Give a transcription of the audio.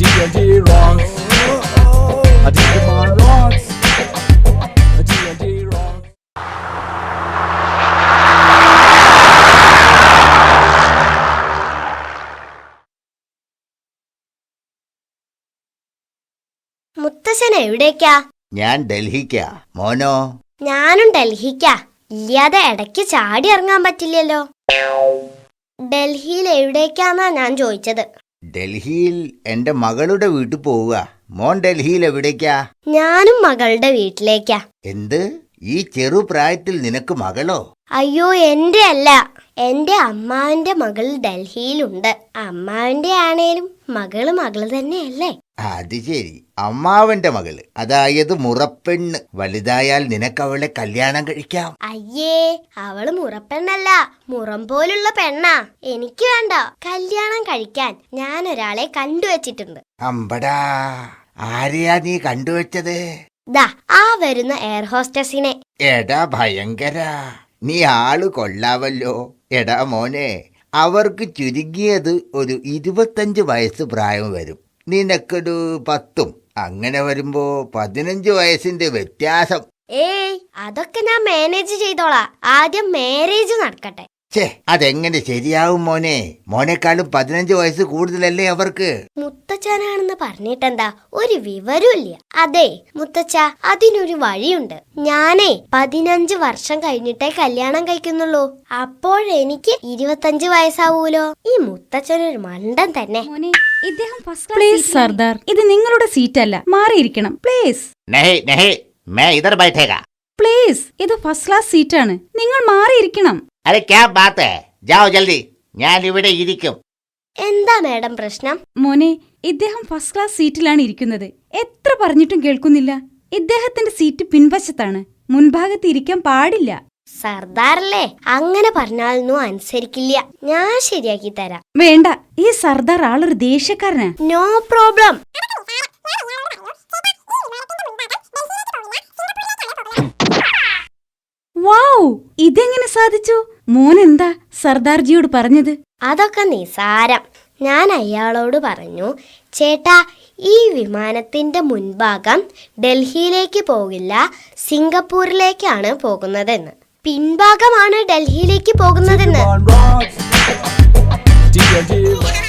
TNT rocks. Digimon rocks. TNT rocks. മുത്തശ്ശൻ എവിടേക്കാ? ഞാൻ ഡൽഹിക്കാ. മോനോ? ഞാനും ഡൽഹിക്കാ. ഇല്ലാതെ ഇടയ്ക്ക് ചാടി ഇറങ്ങാൻ പറ്റില്ലല്ലോ. ഡൽഹിയിൽ എവിടേക്കാന്നാ ഞാൻ ചോദിച്ചത്. ഡൽഹിയിൽ എന്റെ മകളുടെ വീട്ടിൽ പോവുക. മോൻ ഡൽഹിയിൽ എവിടേക്കാ? ഞാനും മകളുടെ വീട്ടിലേക്കാ. എന്ത്? ഈ ചെറുപ്രായത്തിൽ നിനക്ക് മകളോ? അയ്യോ, എന്റെ അല്ല, എന്റെ അമ്മാവന്റെ മകൾ ഡൽഹിയിലുണ്ട്. അമ്മാവന്റെ ആണേലും മകള് മകള് തന്നെയല്ലേ? അത് ശരി, അമ്മാവന്റെ മകള്, അതായത് മുറപ്പെണ്ണ്. വലുതായാൽ നിനക്കവളെ കല്യാണം കഴിക്കാം. അയ്യേ, അവള് മുറപ്പെണ്ണല്ല, മുറം പോലുള്ള പെണ്ണാ. എനിക്ക് വേണ്ട. കല്യാണം കഴിക്കാൻ ഞാൻ ഒരാളെ കണ്ടുവച്ചിട്ടുണ്ട്. അമ്പടാ, ആരെയാ നീ കണ്ടുവച്ചത്? ദാ ആ വരുന്ന എയർ ഹോസ്റ്റസിനെ. എടാ ഭയങ്കര, നീ ആള് കൊള്ളാവല്ലോ. എടാ മോനെ, അവർക്ക് ചുരുങ്ങിയത് ഒരു 25 വയസ്സ് പ്രായം വരും. നിനക്കൊരു 10. അങ്ങനെ വരുമ്പോ 15 വയസ്സിന്റെ വ്യത്യാസം. ഏയ്, അതൊക്കെ ഞാൻ മാനേജ് ചെയ്തോളാം. ആദ്യം മാരേജ് നടക്കട്ടെ. ഛേ, അതെങ്ങനെ ശരിയാവും മോനെ? മോനേക്കാളും 15 വയസ്സ് കൂടുതലല്ലേ അവർക്ക്? മുത്തച്ഛനാണെന്ന് പറഞ്ഞിട്ടെന്താ, ഒരു വിവരമില്ല. അതെ മുത്തച്ഛ, അതിനൊരു വഴിയുണ്ട്. ഞാനേ 15 വർഷം കഴിഞ്ഞിട്ടേ കല്യാണം കഴിക്കുന്നുള്ളൂ. അപ്പോഴെനിക്ക് 25 വയസ്സാവൂലോ. ഈ മുത്തച്ഛനൊരു മണ്ടൻ തന്നെ. പ്ലീസ് സർദാർ, ഇത് നിങ്ങളുടെ സീറ്റ് അല്ല, മാറിയിരിക്കണം പ്ലീസ്. പ്ലീസ്, ഇത് ഫസ്റ്റ് ക്ലാസ് സീറ്റാണ്, നിങ്ങൾ മാറിയിരിക്കണം. ഞാൻ ഇവിടെ ഇരിക്കും. എന്താ മാഡം പ്രശ്നം? മോനെ, ഇദ്ദേഹം ഫസ്റ്റ് ക്ലാസ് സീറ്റിലാണ് ഇരിക്കുന്നത്. എത്ര പറഞ്ഞിട്ടും കേൾക്കുന്നില്ല. ഇദ്ദേഹത്തിന്റെ സീറ്റ് പിൻവശത്താണ്, മുൻഭാഗത്ത് ഇരിക്കാൻ പാടില്ല. സർദാറല്ലേ, അങ്ങനെ പറഞ്ഞാലൊന്നും അനുസരിക്കില്ല. ഞാൻ ശരിയാക്കി തരാം. വേണ്ട, ഈ സർദാർ ആളൊരു ദേഷ്യക്കാരനാ. No problem. വാവ്, ഇതെങ്ങനെ സാധിച്ചു? മോനെന്താ സർദാർജിയോട് പറഞ്ഞത്? അതൊക്കെ നിസാരം. ഞാൻ അയാളോട് പറഞ്ഞു, ചേട്ടാ, ഈ വിമാനത്തിന്റെ മുൻഭാഗം ഡൽഹിയിലേക്ക് പോകില്ല, സിംഗപ്പൂരിലേക്കാണ് പോകുന്നതെന്ന്. പിൻഭാഗമാണ് ഡൽഹിയിലേക്ക് പോകുന്നതെന്ന്. TNT rocks.